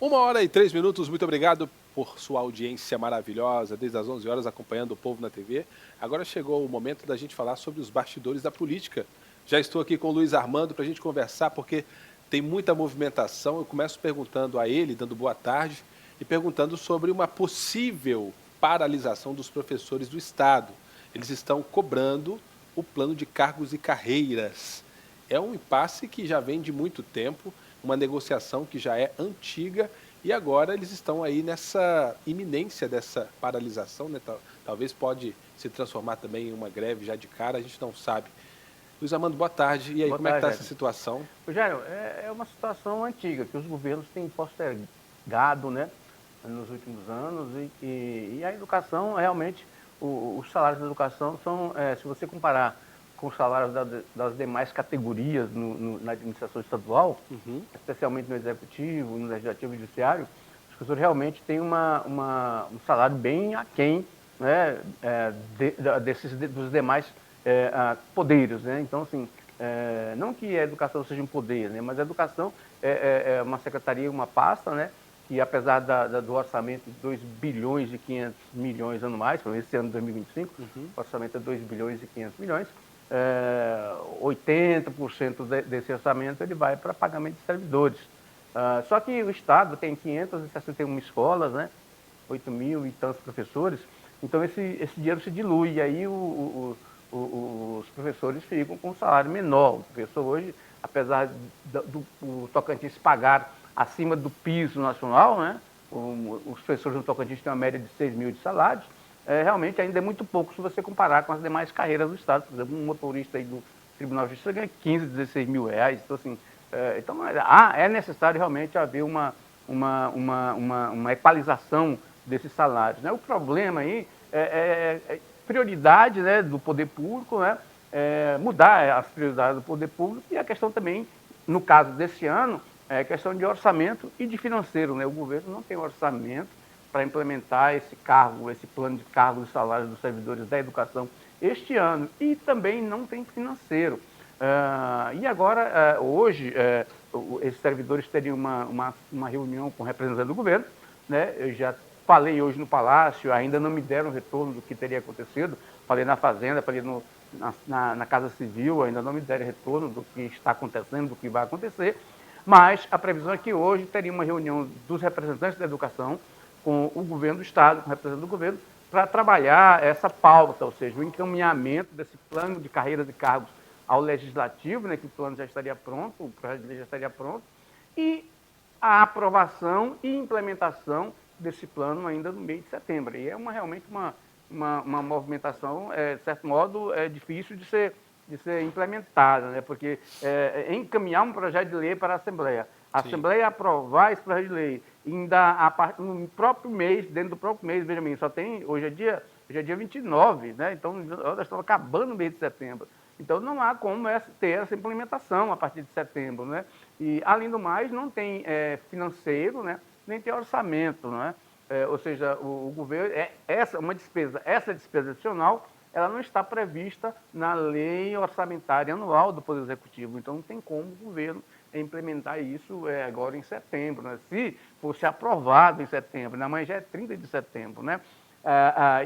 1h03, muito obrigado por sua audiência maravilhosa, desde as 11 horas acompanhando o Povo na TV. Agora chegou o momento da gente falar sobre os bastidores da política. Já estou aqui com o Luiz Armando para a gente conversar, porque tem muita movimentação. Eu começo perguntando a ele, dando boa tarde, e perguntando sobre uma possível paralisação dos professores do Estado. Eles estão cobrando o plano de cargos e carreiras. É um impasse que já vem de muito tempo, uma negociação que já é antiga e agora eles estão aí nessa iminência dessa paralisação, né? Talvez pode se transformar também em uma greve já de cara, a gente não sabe. Luiz Armando, boa tarde. E aí, Boa como é que tarde, está essa Jair. situação? Jair, é uma situação antiga que os governos têm postergado, né, nos últimos anos e a educação, realmente, os salários da educação são, se você comparar com os salários das demais categorias na administração estadual, especialmente no executivo, no legislativo e judiciário, os professores realmente têm um salário bem aquém, né, dos demais poderes, né? Então, assim, não que a educação seja um poder, né, mas a educação é uma secretaria, uma pasta, né, que apesar do orçamento de 2 bilhões e 500 milhões anuais, para esse ano de 2025, o orçamento é 2 bilhões e 500 milhões, 80% desse orçamento ele vai para pagamento de servidores. Só que o Estado tem 561 escolas, né, 8 mil e tantos professores, então esse dinheiro se dilui, e aí os professores ficam com um salário menor. O professor hoje, apesar do Tocantins pagar acima do piso nacional, né, os professores no Tocantins têm uma média de 6 mil de salários, realmente ainda é muito pouco se você comparar com as demais carreiras do Estado. Por exemplo, um motorista aí do Tribunal de Justiça ganha 15, 16 mil reais. Então, assim, é necessário realmente haver uma equalização desses salários, né? O problema aí é prioridade, né, do poder público, né, mudar as prioridades do poder público, e a questão também, no caso desse ano, é questão de orçamento e de financeiro, né? O governo não tem orçamento para implementar esse plano de cargos e salários dos servidores da educação este ano, e também não tem financeiro. E agora, hoje, esses servidores teriam uma reunião com representantes do governo, né? Eu já falei hoje no Palácio, ainda não me deram retorno do que teria acontecido, falei na Fazenda, falei na Casa Civil, ainda não me deram retorno do que está acontecendo, do que vai acontecer, mas a previsão é que hoje teria uma reunião dos representantes da educação com o governo do Estado, com o representante do governo, para trabalhar essa pauta, ou seja, o encaminhamento desse plano de carreiras e cargos ao Legislativo, né, que o plano já estaria pronto, o projeto de lei já estaria pronto, e a aprovação e implementação desse plano ainda no mês de setembro. E é realmente uma movimentação, de certo modo, difícil de ser implementada, né? Porque encaminhar um projeto de lei para a Assembleia, a Assembleia aprovar esse projeto de lei, ainda no próprio mês, dentro do próprio mês, veja bem, hoje é dia 29, né? Então nós estamos acabando o mês de setembro. Então não há como ter essa implementação a partir de setembro, né? E além do mais, não tem financeiro, né? Nem tem orçamento, né? Ou seja, o governo, essa despesa adicional, ela não está prevista na lei orçamentária anual do Poder Executivo. Então não tem como o governo implementar isso agora em setembro, né? Se fosse aprovado em setembro, amanhã já é 30 de setembro, né?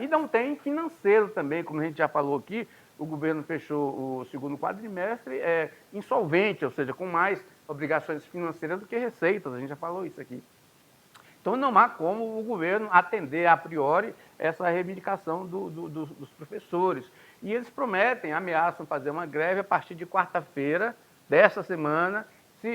E não tem financeiro também, como a gente já falou aqui, o governo fechou o segundo quadrimestre insolvente, ou seja, com mais obrigações financeiras do que receitas, a gente já falou isso aqui. Então não há como o governo atender a priori essa reivindicação dos professores. E eles prometem, ameaçam fazer uma greve a partir de quarta-feira desta semana, se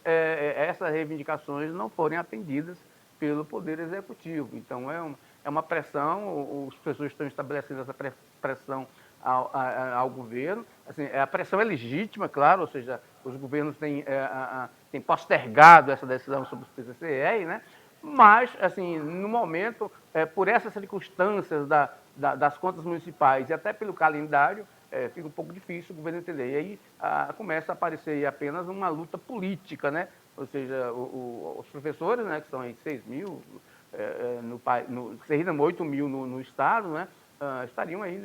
essas reivindicações não forem atendidas pelo Poder Executivo. Então é uma pressão, os professores estão estabelecendo essa pressão ao governo. Assim, a pressão é legítima, claro, ou seja, os governos têm postergado essa decisão sobre os PCCE, né? Mas, assim, no momento, por essas circunstâncias das contas municipais e até pelo calendário, fica um pouco difícil o governo entender. E aí começa a aparecer apenas uma luta política, né? Ou seja, os professores, né, que são aí 6 mil, seriam 8 mil no Estado, né? Estariam aí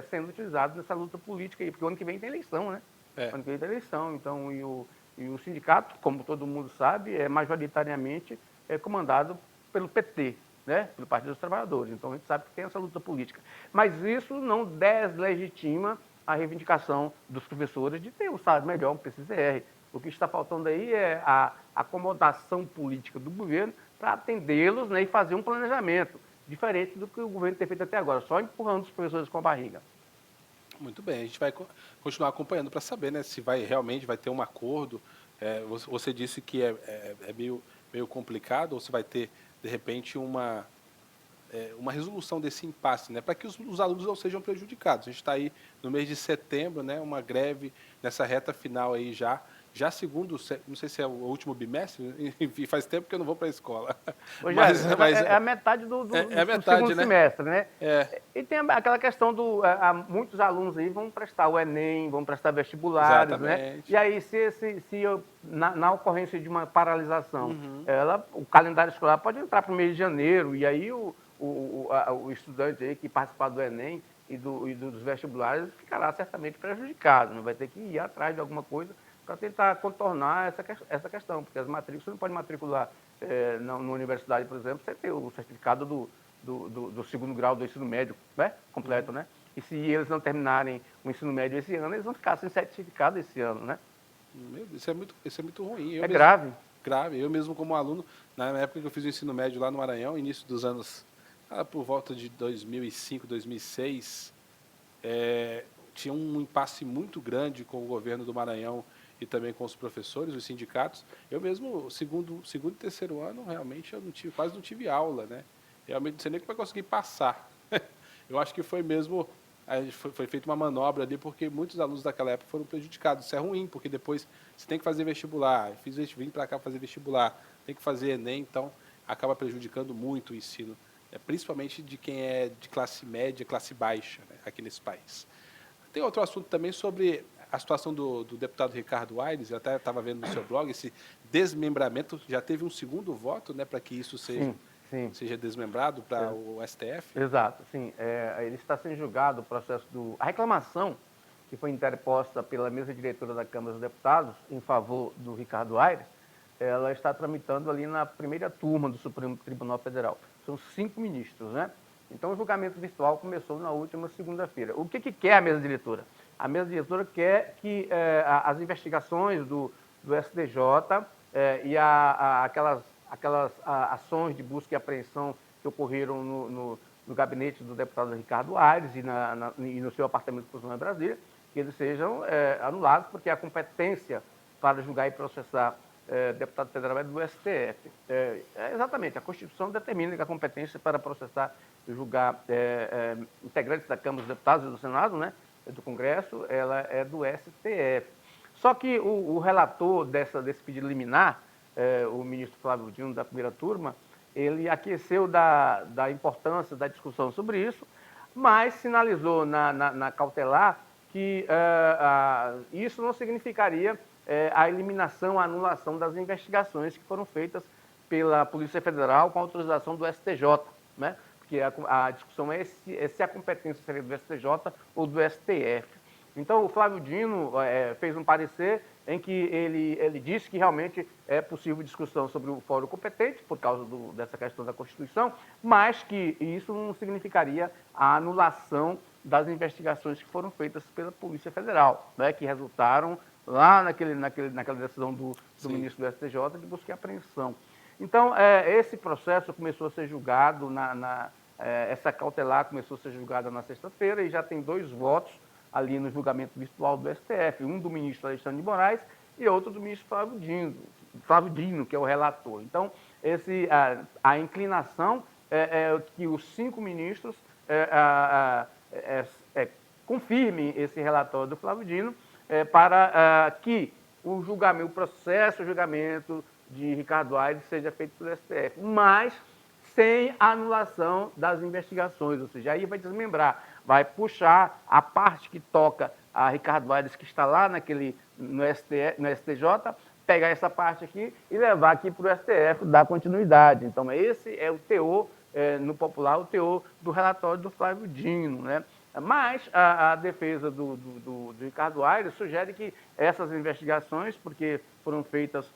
sendo utilizados nessa luta política aí, porque o ano que vem tem eleição, né? O ano que vem tem eleição, então, e o sindicato, como todo mundo sabe, majoritariamente comandado pelo PT, né? Pelo Partido dos Trabalhadores. Então a gente sabe que tem essa luta política. Mas isso não deslegitima a reivindicação dos professores de ter um salário melhor, um PCCR. O que está faltando aí é a acomodação política do governo para atendê-los, né, e fazer um planejamento diferente do que o governo tem feito até agora, só empurrando os professores com a barriga. Muito bem, a gente vai continuar acompanhando para saber, né, se realmente vai ter um acordo. Você disse que é meio complicado, ou se vai ter, de repente, uma resolução desse impasse, né, para que os alunos não sejam prejudicados. A gente está aí no mês de setembro, né, uma greve nessa reta final aí já segundo, não sei se é o último bimestre, enfim, faz tempo que eu não vou para a escola. Mas é a metade do metade, segundo né? semestre, né? É. E tem aquela questão muitos alunos aí vão prestar o Enem, vão prestar vestibulares, né? E aí, na ocorrência de uma paralisação, o calendário escolar pode entrar para o mês de janeiro, e aí o estudante aí que participar do Enem e dos vestibulares ficará certamente prejudicado, né? Vai ter que ir atrás de alguma coisa para tentar contornar essa questão, porque as matrículas, você não pode matricular na universidade, por exemplo, sem ter o certificado do segundo grau do ensino médio, né, completo, né? E se eles não terminarem o ensino médio esse ano, eles vão ficar sem certificado esse ano, né? Meu Deus, isso é muito ruim. Grave. Grave. Eu mesmo, como aluno, na época que eu fiz o ensino médio lá no Maranhão, início dos anos, por volta de 2005, 2006, tinha um impasse muito grande com o governo do Maranhão e também com os professores, os sindicatos. Eu mesmo, segundo e terceiro ano, realmente eu quase não tive aula, né? Realmente não sei nem como vai conseguir passar. Eu acho que foi mesmo, foi feita uma manobra ali, porque muitos alunos daquela época foram prejudicados. Isso é ruim, porque depois você tem que fazer vestibular. Vim para cá fazer vestibular, tem que fazer Enem, então acaba prejudicando muito o ensino, principalmente de quem é de classe média, classe baixa, né, aqui nesse país. Tem outro assunto também sobre a situação do deputado Ricardo Aires, eu até estava vendo no seu blog, esse desmembramento, já teve um segundo voto, né, para que isso seja desmembrado para o STF? Exato, sim. Ele está sendo julgado o processo a reclamação que foi interposta pela mesa diretora da Câmara dos Deputados em favor do Ricardo Aires, ela está tramitando ali na primeira turma do Supremo Tribunal Federal. São 5 ministros, né? Então, o julgamento virtual começou na última segunda-feira. O que quer a mesa diretora? A mesa diretora quer que as investigações do STJ e aquelas ações de busca e apreensão que ocorreram no gabinete do deputado Ricardo Aires e no seu apartamento de Brasília, que eles sejam anulados, porque a competência para julgar e processar deputado federal é do STF. Exatamente, a Constituição determina que a competência para processar e julgar integrantes da Câmara dos Deputados e do Senado, né, do Congresso, ela é do STF. Só que o relator desse pedido liminar, o ministro Flávio Dino, da primeira turma, ele aqueceu da importância da discussão sobre isso, mas sinalizou na cautelar que isso não significaria a eliminação, a anulação das investigações que foram feitas pela Polícia Federal com autorização do STJ, né? Porque a discussão é se a competência seria do STJ ou do STF. Então, o Flávio Dino fez um parecer em que ele disse que realmente é possível discussão sobre o fórum competente, por causa dessa questão da Constituição, mas que isso não significaria a anulação das investigações que foram feitas pela Polícia Federal, né, que resultaram lá naquela decisão do ministro do STJ de busca e apreensão. Então, esse processo começou a ser julgado, essa cautelar começou a ser julgada na sexta-feira e já tem 2 votos ali no julgamento virtual do STF, um do ministro Alexandre de Moraes e outro do ministro Flávio Dino, que é o relator. Então, a inclinação é que os 5 ministros confirmem esse relatório do Flávio Dino para que o julgamento de Ricardo Aires seja feito pelo STF, mas sem a anulação das investigações, ou seja, aí vai desmembrar, vai puxar a parte que toca a Ricardo Aires, que está lá no STJ, pegar essa parte aqui e levar aqui para o STF, dar continuidade. Então, esse é o teor, no popular, o teor do relatório do Flávio Dino, né? Mas a defesa do Ricardo Aires sugere que essas investigações, porque foram feitas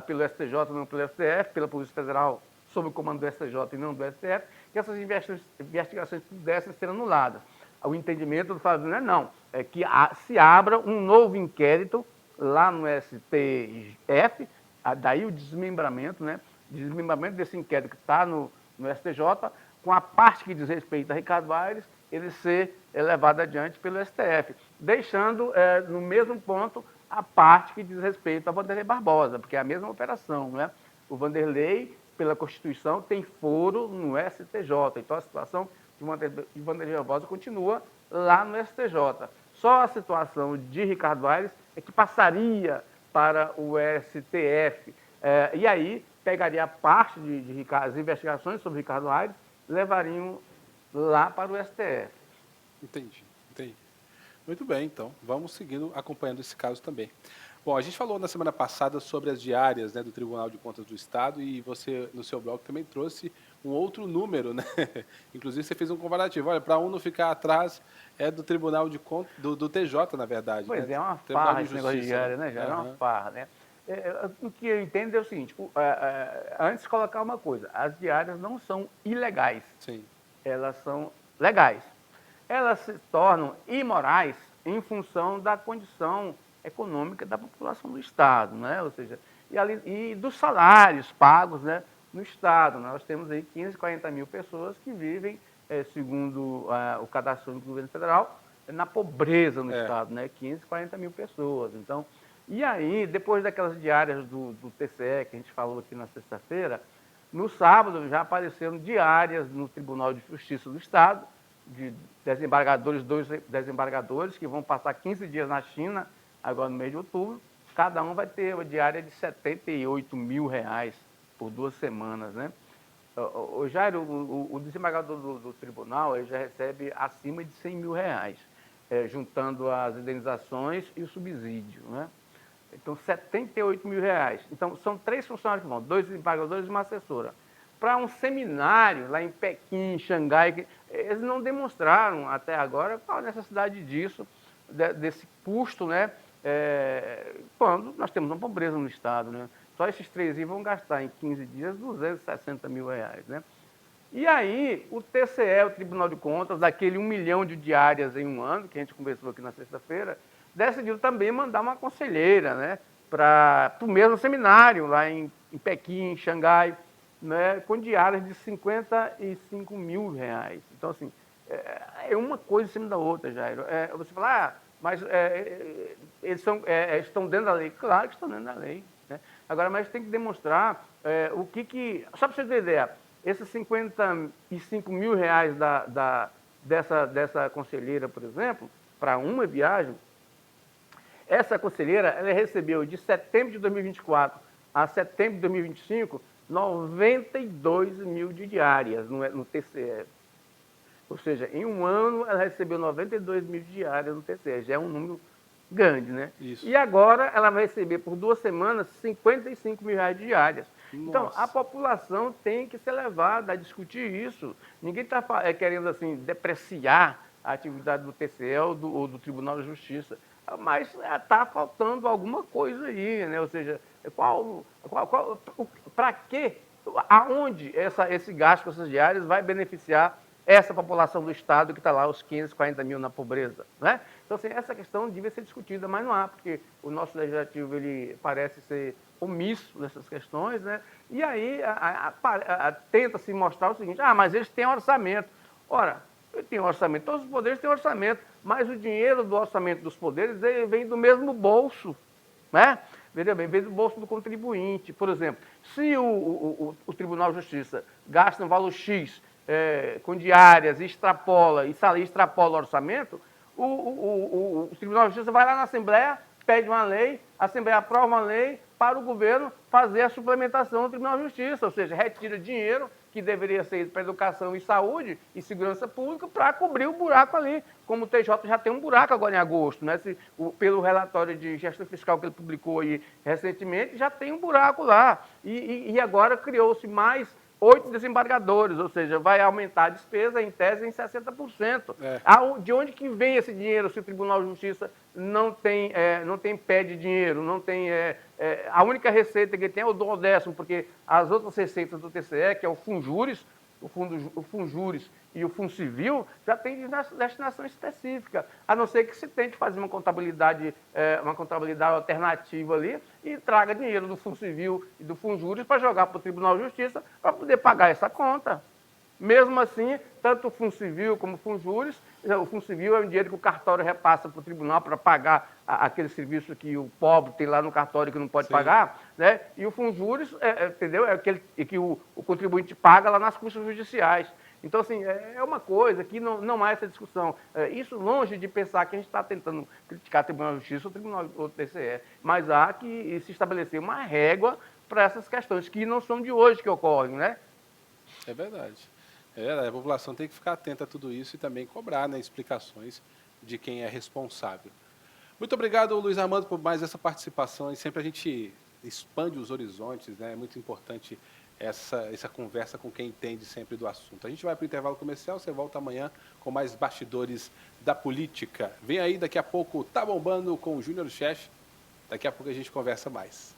pelo STJ, não pelo STF, pela Polícia Federal, sob o comando do STJ e não do STF, que essas investigações pudessem ser anuladas. O entendimento do Fábio é que se abra um novo inquérito lá no STF, daí o desmembramento, né? Desmembramento desse inquérito que está no STJ, com a parte que diz respeito a Ricardo Aires, ele ser levado adiante pelo STF, deixando no mesmo ponto a parte que diz respeito a Vanderlei Barbosa, porque é a mesma operação, né? O Vanderlei, pela Constituição, tem foro no STJ, então a situação de Vanderlei Barbosa continua lá no STJ. Só a situação de Ricardo Aires é que passaria para o STF, e aí pegaria a parte as investigações sobre Ricardo Aires, levariam lá para o STF. Entendi. Muito bem, então, vamos seguindo, acompanhando esse caso também. Bom, a gente falou na semana passada sobre as diárias, né, do Tribunal de Contas do Estado, e você, no seu blog, também trouxe um outro número, né? Inclusive, você fez um comparativo. Olha, para um não ficar atrás, é do Tribunal de Contas, do TJ, na verdade. Pois né? É uma Tribunal farra esse negócio de diária, né, Jair? É uma farra, né? O que eu entendo é o seguinte, antes de colocar uma coisa, as diárias não são ilegais. Sim. Elas são legais. Elas se tornam imorais em função da condição econômica da população do Estado, né? Ou seja, e dos salários pagos, né, no Estado. Nós temos aí 15, 40 mil pessoas que vivem, segundo o cadastro do governo federal, na pobreza no Estado, né? 15, 40 mil pessoas. Então, e aí, depois daquelas diárias do TCE que a gente falou aqui na sexta-feira, no sábado já apareceram diárias no Tribunal de Justiça do Estado, de desembargadores, 2 desembargadores, que vão passar 15 dias na China, agora no mês de outubro. Cada um vai ter uma diária de R$78 mil por 2 semanas, né? O Jairo, o desembargador do tribunal, ele já recebe acima de R$100 mil, juntando as indenizações e o subsídio, né? Então, R$78 mil. Então, são 3 funcionários que vão, 2 desembargadores e uma assessora. Para um seminário lá em Pequim, em Xangai, eles não demonstraram até agora qual a necessidade disso, desse custo, né? Quando nós temos uma pobreza no Estado, né? Só esses 3 vão gastar em 15 dias R$260 mil, né? E aí, o TCE, o Tribunal de Contas, daquele 1 milhão de diárias em um ano, que a gente conversou aqui na sexta-feira, decidiu também mandar uma conselheira, né, para o mesmo seminário, lá em Pequim, em Xangai, né, com diárias de R$55 mil. Então, assim, é uma coisa em cima da outra, Jairo. Você fala, mas eles estão dentro da lei. Claro que estão dentro da lei, né? Agora, mas tem que demonstrar o que... Só para você ter ideia, esses R$55 mil dessa conselheira, por exemplo, para uma viagem, essa conselheira ela recebeu de setembro de 2024 a setembro de 2025 92 mil de diárias no TCE. Ou seja, em um ano ela recebeu 92 mil de diárias no TCE. Já é um número grande, né? Isso. E agora ela vai receber por 2 semanas 55 mil reais de diárias. Nossa. Então, a população tem que ser levada a discutir isso. Ninguém está querendo assim, depreciar a atividade do TCE ou do Tribunal de Justiça. Mas está faltando alguma coisa aí, né? Ou seja, para quê? Aonde esse gasto com essas diárias vai beneficiar essa população do Estado que está lá, os 15, 40 mil na pobreza, né? Então, assim, essa questão devia ser discutida, mas não há, porque o nosso legislativo ele parece ser omisso nessas questões, né? E aí tenta-se mostrar o seguinte, mas eles têm orçamento. Ora, tem orçamento, todos os poderes têm orçamento, mas o dinheiro do orçamento dos poderes ele vem do mesmo bolso, né? Veja bem, vem do bolso do contribuinte. Por exemplo, se o Tribunal de Justiça gasta um valor X com diárias e extrapola o orçamento, o Tribunal de Justiça vai lá na Assembleia, pede uma lei, a Assembleia aprova uma lei para o governo fazer a suplementação do Tribunal de Justiça, ou seja, retira dinheiro que deveria ser para educação e saúde e segurança pública para cobrir o buraco ali, como o TJ já tem um buraco agora em agosto, né? Pelo relatório de gestão fiscal que ele publicou aí recentemente, já tem um buraco lá. E agora criou-se mais 8 desembargadores, ou seja, vai aumentar a despesa, em tese, em 60%. De onde que vem esse dinheiro se o Tribunal de Justiça não tem pé de dinheiro, não tem... a única receita que tem é o 12º, porque as outras receitas do TCE, que é o Funjuris, o Funjuris e o Funcivil, já tem destinação específica, a não ser que se tente fazer uma contabilidade alternativa ali e traga dinheiro do Funcivil e do Funjuris para jogar para o Tribunal de Justiça para poder pagar essa conta. Mesmo assim, tanto o Funcivil como o Funjuris, o Funcivil é um dinheiro que o cartório repassa para o tribunal para pagar aquele serviço que o pobre tem lá no cartório que não pode pagar, né? E o Funjuris, entendeu? É aquele que o contribuinte paga lá nas custas judiciais. Então, assim, é uma coisa que não há essa discussão. Isso longe de pensar que a gente está tentando criticar o Tribunal de Justiça ou o Tribunal do TCE, mas há que se estabelecer uma régua para essas questões que não são de hoje que ocorrem, né? É verdade. A população tem que ficar atenta a tudo isso e também cobrar, né, explicações de quem é responsável. Muito obrigado, Luiz Armando, por mais essa participação. E sempre a gente expande os horizontes, né? É muito importante essa conversa com quem entende sempre do assunto. A gente vai para o intervalo comercial, você volta amanhã com mais bastidores da política. Vem aí, daqui a pouco, Tá Bombando com o Júnior Chef. Daqui a pouco a gente conversa mais.